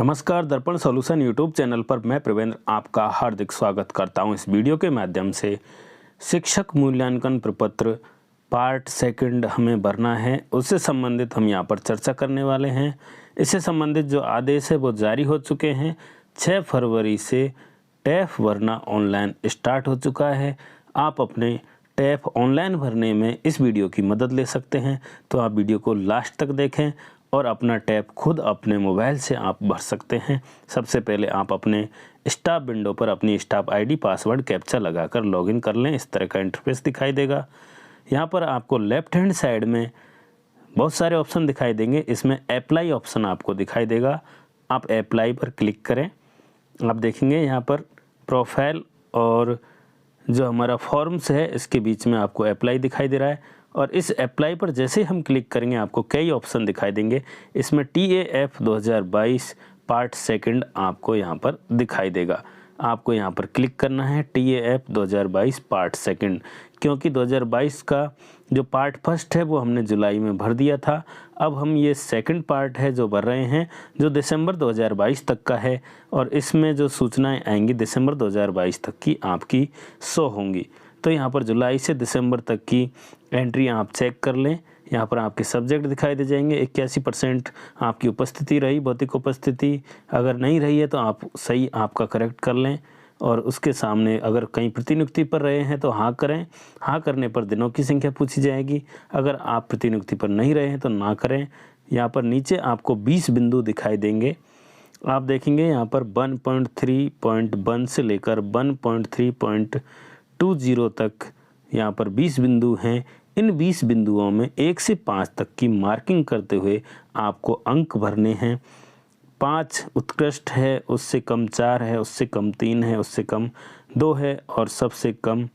नमस्कार, दर्पण solution YouTube channel पर मैं प्रवेंद्र आपका हार्दिक स्वागत करता हूं। इस वीडियो के माध्यम से शिक्षक मूल्यांकन प्रपत्र पार्ट सेकंड हमें भरना है, उससे संबंधित हम यहां पर चर्चा करने वाले हैं। इससे संबंधित जो आदेश है वो जारी हो चुके हैं। 6 फरवरी से टैफ भरना ऑनलाइन स्टार्ट हो चुका है। आप अपने टैफ ऑनलाइन भरने में इस वीडियो की मदद ले सकते हैं, तो आप वीडियो को लास्ट तक देखें और अपना टैप खुद अपने मोबाइल से आप भर सकते हैं। सबसे पहले आप अपने स्टाफ विंडो पर अपनी स्टाफ आईडी पासवर्ड कैप्चा लगाकर लॉगिन कर लें। इस तरह का इंटरफेस दिखाई देगा। यहाँ पर आपको लेफ्ट हैंड साइड में बहुत सारे ऑप्शन दिखाई देंगे। इसमें अप्लाई ऑप्शन आपको दिखाई देगा। आप अप्लाई पर क्लिक करें। आप देखेंगे यहाँ पर प्रोफाइल और जो हमारा फॉर्म्स है इसके बीच में आपको अप्लाई दिखाई दे रहा है। और इस अप्लाई पर जैसे हम क्लिक करेंगे आपको कई ऑप्शन दिखाई देंगे। इसमें TAF 2022 पार्ट सेकंड आपको यहाँ पर दिखाई देगा। आपको यहाँ पर क्लिक करना है TAF 2022 पार्ट सेकंड, क्योंकि 2022 का जो पार्ट फर्स्ट है वो हमने जुलाई में भर दिया था। अब हम ये सेकंड पार्ट है जो भर रहे हैं, जो दिसंबर 2022 तक का है, और इसमें जो सूचनाएं आएंगी दिसंबर 2022 तक की आपकी शो होंगी। तो यहाँ पर जुलाई से दिसंबर तक की एंट्री आप चेक कर लें। यहाँ पर आपके सब्जेक्ट दिखाई दे जाएंगे। 81% आपकी उपस्थिति रही, भौतिक उपस्थिति। अगर नहीं रही है तो आप सही आपका करेक्ट कर लें। और उसके सामने अगर कहीं प्रतिनियुक्ति पर रहे हैं तो हाँ करें। हाँ करने पर दिनों की संख्या पूछी जाएगी। अगर आप प्रतिनियुक्ति पर नहीं रहे हैं तो ना करें। यहाँ पर नीचे आपको 20 बिंदु दिखाई देंगे। आप देखेंगे यहाँ पर 1.3.1 से लेकर 1.3.20 तक यहाँ पर 20 बिंदु हैं। इन 20 बिंदुओं में 1 से 5 तक की मार्किंग करते हुए आपको अंक भरने हैं। 5 उत्कृष्ट है, उससे कम 4 है, उससे कम 3 है, उससे कम 2 है और सबसे कम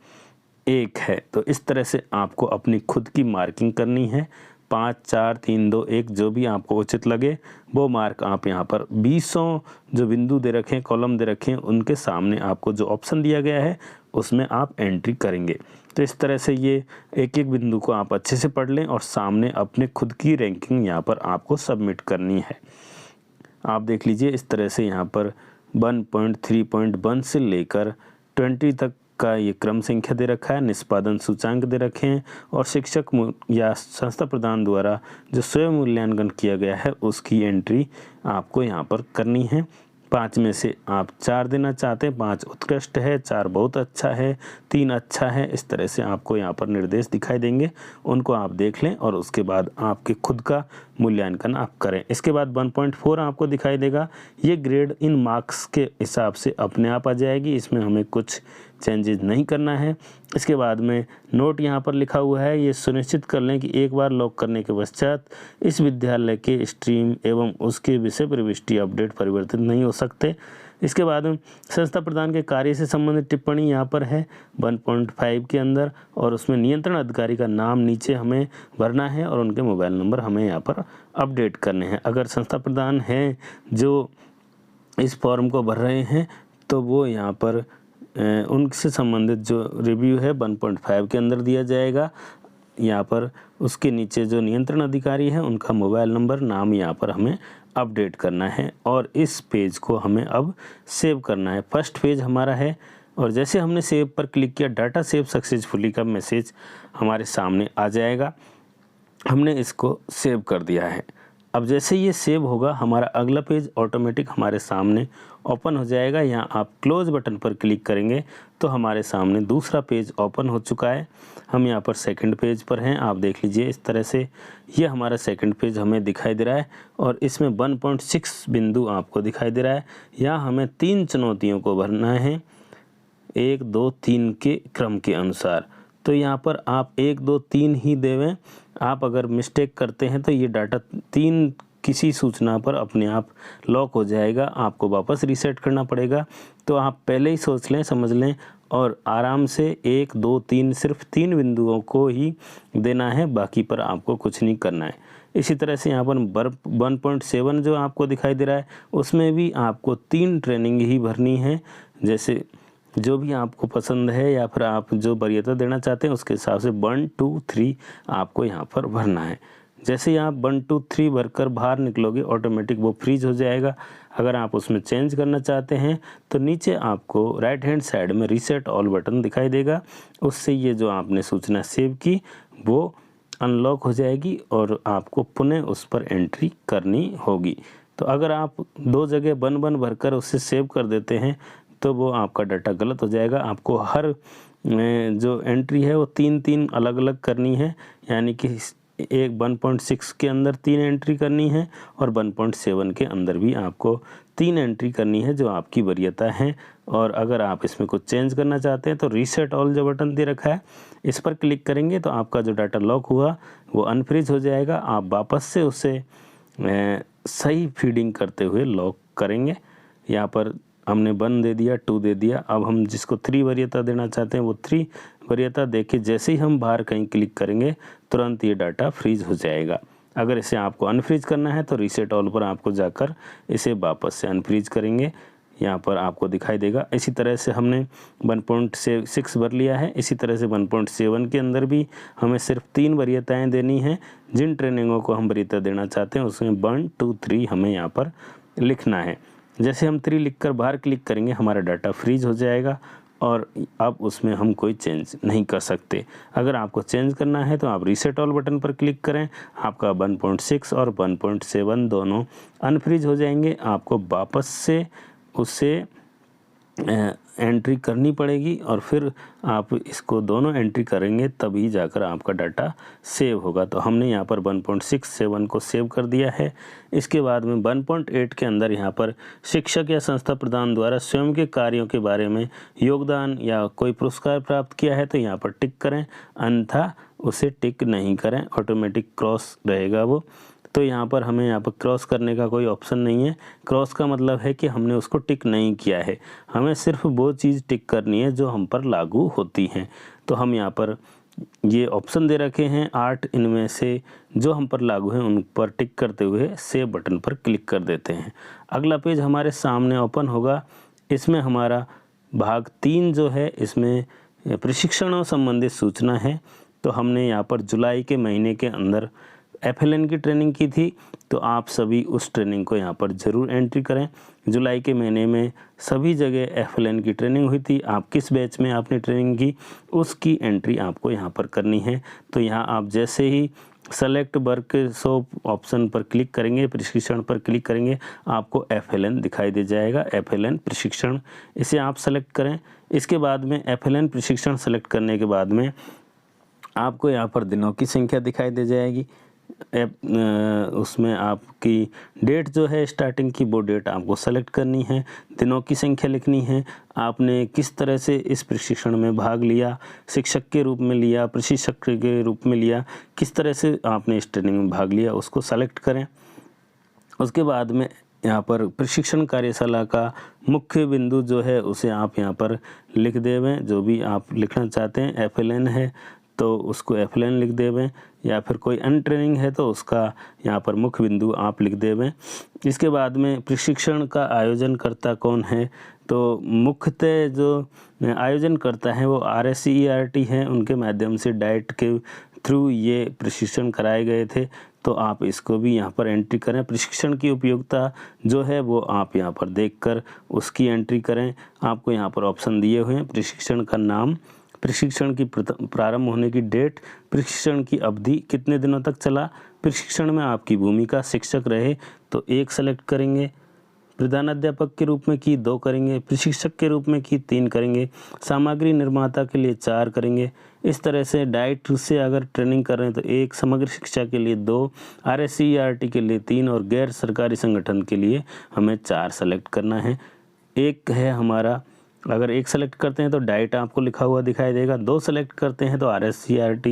1 है। तो इस तरह से आपको अपनी खुद की मार्किंग करनी है। 5, 4, 3, 2, 1 जो भी आपको उचित लगे वो मार्क आप यहाँ पर 20 जो बिंदु दे रखें, कॉलम दे रखें, उनके सामने आपको जो ऑप्शन दिया गया है उसमें आप एंट्री करेंगे। तो इस तरह से ये एक एक बिंदु को आप अच्छे से पढ़ लें और सामने अपने खुद की रैंकिंग यहाँ पर आपको सबमिट करनी है। आप देख लीजिए इस तरह से यहाँ पर 1.3.1 से लेकर 20 तक का ये क्रम संख्या दे रखा है। निष्पादन सूचांक दे रखे हैं और शिक्षक या संस्था प्रदान द्वारा जो स्वयं मूल्यांकन किया गया है उसकी एंट्री आपको यहाँ पर करनी है। 5 में से आप 4 देना चाहते हैं। 5 उत्कृष्ट है, 4 बहुत अच्छा है, 3 अच्छा है। इस तरह से आपको यहाँ पर निर्देश दिखाई देंगे, उनको आप देख लें और उसके बाद आपके खुद का मूल्यांकन आप करें। इसके बाद 1.4 आपको दिखाई देगा। ये ग्रेड इन मार्क्स के हिसाब से अपने आप आ जाएगी, इसमें हमें कुछ चेंजेस नहीं करना है। इसके बाद में नोट यहाँ पर लिखा हुआ है, ये सुनिश्चित कर लें कि एक बार लॉक करने के पश्चात इस विद्यालय के स्ट्रीम एवं उसके विषय प्रविष्टि अपडेट परिवर्तित नहीं हो सकते। इसके बाद में संस्था प्रदान के कार्य से संबंधित टिप्पणी यहाँ पर है 1.5 के अंदर, और उसमें नियंत्रण अधिकारी का नाम नीचे हमें भरना है और उनके मोबाइल नंबर हमें यहाँ पर अपडेट करने हैं। अगर संस्था प्रदान हैं जो इस फॉर्म को भर रहे हैं तो वो यहाँ पर उनसे संबंधित जो रिव्यू है 1.5 के अंदर दिया जाएगा। यहाँ पर उसके नीचे जो नियंत्रण अधिकारी है उनका मोबाइल नंबर, नाम यहाँ पर हमें अपडेट करना है और इस पेज को हमें अब सेव करना है। फर्स्ट पेज हमारा है और जैसे हमने सेव पर क्लिक किया डाटा सेव सक्सेसफुली का मैसेज हमारे सामने आ जाएगा। हमने इसको सेव कर दिया है। अब जैसे ये सेव होगा हमारा अगला पेज ऑटोमेटिक हमारे सामने ओपन हो जाएगा। यहाँ आप क्लोज बटन पर क्लिक करेंगे तो हमारे सामने दूसरा पेज ओपन हो चुका है। हम यहाँ पर सेकंड पेज पर हैं। आप देख लीजिए इस तरह से ये हमारा सेकंड पेज हमें दिखाई दे रहा है और इसमें 1.6 बिंदु आपको दिखाई दे रहा है। यहाँ हमें 3 चुनौतियों को भरना है 1, 2, 3 के क्रम के अनुसार। तो यहाँ पर आप 1, 2, 3 ही देवें। आप अगर मिस्टेक करते हैं तो ये डाटा 3 किसी सूचना पर अपने आप लॉक हो जाएगा, आपको वापस रीसेट करना पड़ेगा। तो आप पहले ही सोच लें, समझ लें और आराम से 1, 2, 3 सिर्फ 3 बिंदुओं को ही देना है, बाकी पर आपको कुछ नहीं करना है। इसी तरह से यहाँ पर 1.7 जो आपको दिखाई दे रहा है उसमें भी आपको 3 ट्रेनिंग ही भरनी है। जैसे जो भी आपको पसंद है या फिर आप जो वरीयता देना चाहते हैं उसके हिसाब से 1, 2, 3 आपको यहाँ पर भरना है। जैसे ही आप 1 2 3 भरकर बाहर निकलोगे ऑटोमेटिक वो फ्रीज हो जाएगा। अगर आप उसमें चेंज करना चाहते हैं तो नीचे आपको राइट हैंड साइड में रीसेट ऑल बटन दिखाई देगा, उससे ये जो आपने सूचना सेव की वो अनलॉक हो जाएगी और आपको पुनः उस पर एंट्री करनी होगी। तो अगर आप 2 जगह 1 1 भरकर उसे सेव कर देते हैं तो वो आपका डाटा गलत हो जाएगा। आपको हर जो एंट्री है वो 3 अलग अलग करनी है, यानी कि एक 1.6 के अंदर 3 एंट्री करनी है और 1.7 के अंदर भी आपको 3 एंट्री करनी है जो आपकी वरीयता है। और अगर आप इसमें कुछ चेंज करना चाहते हैं तो रीसेट ऑल जो बटन दे रखा है इस पर क्लिक करेंगे तो आपका जो डाटा लॉक हुआ वो अनफ्रीज हो जाएगा। आप वापस से उसे सही फीडिंग करते हुए लॉक करेंगे। यहाँ पर हमने 1 दे दिया, 2 दे दिया, अब हम जिसको 3 वरीयता देना चाहते हैं वो 3 वरीयता देके जैसे ही हम बाहर कहीं क्लिक करेंगे तुरंत ये डाटा फ्रीज हो जाएगा। अगर इसे आपको अनफ्रीज करना है तो रीसेट ऑल पर आपको जाकर इसे वापस से अनफ्रीज करेंगे, यहाँ पर आपको दिखाई देगा। इसी तरह से हमने 1.6 भर लिया है, इसी तरह से 1.7 के अंदर भी हमें सिर्फ 3 वरीयताएँ देनी हैं। जिन ट्रेनिंगों को हम वरीयता देना चाहते हैं उसमें 1 2 3 हमें यहाँ पर लिखना है। जैसे हम 3 लिखकर बाहर क्लिक करेंगे हमारा डाटा फ्रीज हो जाएगा और अब उसमें हम कोई चेंज नहीं कर सकते। अगर आपको चेंज करना है तो आप रीसेट ऑल बटन पर क्लिक करें, आपका 1.6 और 1.7 दोनों अनफ्रीज हो जाएंगे। आपको वापस से उसे एंट्री करनी पड़ेगी और फिर आप इसको दोनों एंट्री करेंगे तभी जाकर आपका डाटा सेव होगा। तो हमने यहाँ पर 1.67 को सेव कर दिया है। इसके बाद में 1.8 के अंदर यहाँ पर शिक्षक या संस्था प्रदान द्वारा स्वयं के कार्यों के बारे में योगदान या कोई पुरस्कार प्राप्त किया है तो यहाँ पर टिक करें, अन्यथा उसे टिक नहीं करें, ऑटोमेटिक क्रॉस रहेगा वो। तो यहाँ पर हमें यहाँ पर क्रॉस करने का कोई ऑप्शन नहीं है। क्रॉस का मतलब है कि हमने उसको टिक नहीं किया है, हमें सिर्फ वो चीज़ टिक करनी है जो हम पर लागू होती हैं। तो हम यहाँ पर ये ऑप्शन दे रखे हैं 8, इनमें से जो हम पर लागू हैं उन पर टिक करते हुए सेव बटन पर क्लिक कर देते हैं। अगला पेज हमारे सामने ओपन होगा। इसमें हमारा भाग 3 जो है इसमें प्रशिक्षणों संबंधित सूचना है। तो हमने यहाँ पर जुलाई के महीने के अंदर FLN की ट्रेनिंग की थी, तो आप सभी उस ट्रेनिंग को यहाँ पर ज़रूर एंट्री करें। जुलाई के महीने में सभी जगह FLN की ट्रेनिंग हुई थी। आप किस बैच में आपने ट्रेनिंग की उसकी एंट्री आपको यहाँ पर करनी है। तो यहाँ आप जैसे ही सेलेक्ट वर्कशॉप ऑप्शन पर क्लिक करेंगे, प्रशिक्षण पर क्लिक करेंगे, आपको FLN दिखाई दे जाएगा, FLN प्रशिक्षण, इसे आप सेलेक्ट करें। इसके बाद में FLN प्रशिक्षण सेलेक्ट करने के बाद में आपको यहाँ पर दिनों की संख्या दिखाई दे जाएगी। उसमें आपकी डेट जो है स्टार्टिंग की वो डेट आपको सेलेक्ट करनी है, दिनों की संख्या लिखनी है, आपने किस तरह से इस प्रशिक्षण में भाग लिया, शिक्षक के रूप में लिया, प्रशिक्षक के रूप में लिया, किस तरह से आपने इस ट्रेनिंग में भाग लिया उसको सेलेक्ट करें। उसके बाद में यहाँ पर प्रशिक्षण कार्यशाला का मुख्य बिंदु जो है उसे आप यहाँ पर लिख देवें, जो भी आप लिखना चाहते हैं। FLN है तो उसको FLN लिख देवें, या फिर कोई अन्य ट्रेनिंग है तो उसका यहाँ पर मुख्य बिंदु आप लिख देवें। इसके बाद में प्रशिक्षण का आयोजन करता कौन है, तो मुख्यतः जो आयोजन करता है वो RSCERT है, उनके माध्यम से डाइट के थ्रू ये प्रशिक्षण कराए गए थे। तो आप इसको भी यहाँ पर एंट्री करें। प्रशिक्षण की उपयोगिता जो है वो आप यहाँ पर देखकर उसकी एंट्री करें। आपको यहाँ पर ऑप्शन दिए हुए हैं, प्रशिक्षण का नाम, प्रशिक्षण की प्रारंभ होने की डेट, प्रशिक्षण की अवधि कितने दिनों तक चला, प्रशिक्षण में आपकी भूमिका शिक्षक रहे तो 1 सेलेक्ट करेंगे, प्रधानाध्यापक के रूप में की 2 करेंगे, प्रशिक्षक के रूप में की 3 करेंगे, सामग्री निर्माता के लिए 4 करेंगे। इस तरह से डाइट से अगर ट्रेनिंग कर रहे हैं तो 1, समग्र शिक्षा के लिए 2, RSCERT के लिए 3 और गैर सरकारी संगठन के लिए हमें 4 सेलेक्ट करना है। एक है हमारा, अगर 1 सेलेक्ट करते हैं तो डाइट आपको लिखा हुआ दिखाई देगा, 2 सेलेक्ट करते हैं तो RSCERT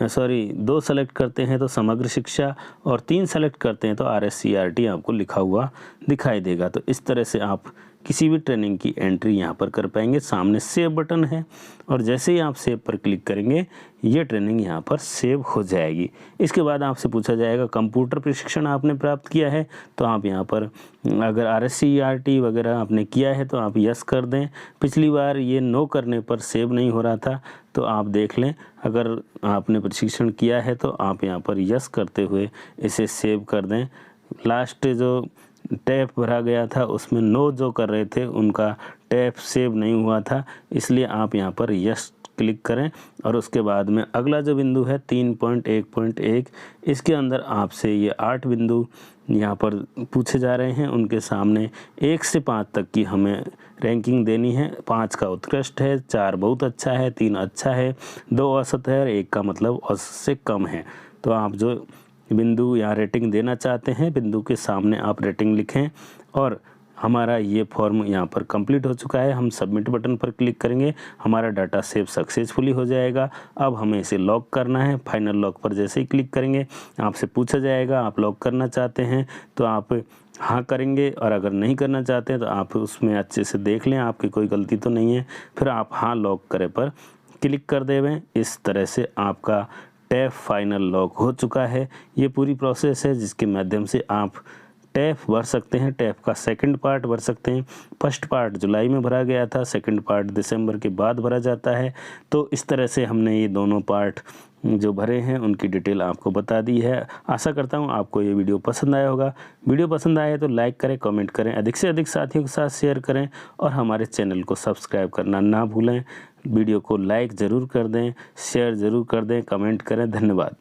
2 सेलेक्ट करते हैं तो समग्र शिक्षा, और 3 सेलेक्ट करते हैं तो RSCERT आपको लिखा हुआ दिखाई देगा। तो इस तरह से आप किसी भी ट्रेनिंग की एंट्री यहाँ पर कर पाएंगे। सामने सेव बटन है और जैसे ही आप सेव पर क्लिक करेंगे ये ट्रेनिंग यहाँ पर सेव हो जाएगी। इसके बाद आपसे पूछा जाएगा कंप्यूटर प्रशिक्षण आपने प्राप्त किया है, तो आप यहाँ पर अगर RSCERT वगैरह आपने किया है तो आप यस कर दें। पिछली बार ये नो करने पर सेव नहीं हो रहा था, तो आप देख लें। अगर आपने प्रशिक्षण किया है तो आप यहाँ पर यस करते हुए इसे सेव कर दें। लास्ट जो टैप भरा गया था उसमें नो जो कर रहे थे उनका टैप सेव नहीं हुआ था, इसलिए आप यहाँ पर यस क्लिक करें। और उसके बाद में अगला जो बिंदु है 3.1.1, इसके अंदर आपसे ये 8 बिंदु यहाँ पर पूछे जा रहे हैं। उनके सामने 1 से 5 तक की हमें रैंकिंग देनी है। 5 का उत्कृष्ट है, 4 बहुत अच्छा है, 3 अच्छा है, 2 औसत है और 1 का मतलब औसत से कम है। तो आप जो बिंदु यहाँ रेटिंग देना चाहते हैं, बिंदु के सामने आप रेटिंग लिखें। और हमारा ये फॉर्म यहाँ पर कंप्लीट हो चुका है। हम सबमिट बटन पर क्लिक करेंगे, हमारा डाटा सेव सक्सेसफुली हो जाएगा। अब हमें इसे लॉक करना है। फाइनल लॉक पर जैसे ही क्लिक करेंगे आपसे पूछा जाएगा आप लॉक करना चाहते हैं तो आप हाँ करेंगे, और अगर नहीं करना चाहते हैं तो आप उसमें अच्छे से देख लें आपकी कोई गलती तो नहीं है, फिर आप हाँ लॉक करें पर क्लिक कर देवें। इस तरह से आपका टैप फाइनल लॉक हो चुका है। ये पूरी प्रोसेस है जिसके माध्यम से आप टैप भर सकते हैं। टैप का सेकंड पार्ट भर सकते हैं। फर्स्ट पार्ट जुलाई में भरा गया था, सेकंड पार्ट दिसंबर के बाद भरा जाता है। तो इस तरह से हमने ये दोनों पार्ट जो भरे हैं उनकी डिटेल आपको बता दी है। आशा करता हूँ आपको ये वीडियो पसंद आया होगा। वीडियो पसंद आए तो लाइक करें, कमेंट करें, अधिक से अधिक साथियों के साथ शेयर करें और हमारे चैनल को सब्सक्राइब करना ना भूलें। वीडियो को लाइक ज़रूर कर दें, शेयर ज़रूर कर दें, कमेंट करें। धन्यवाद।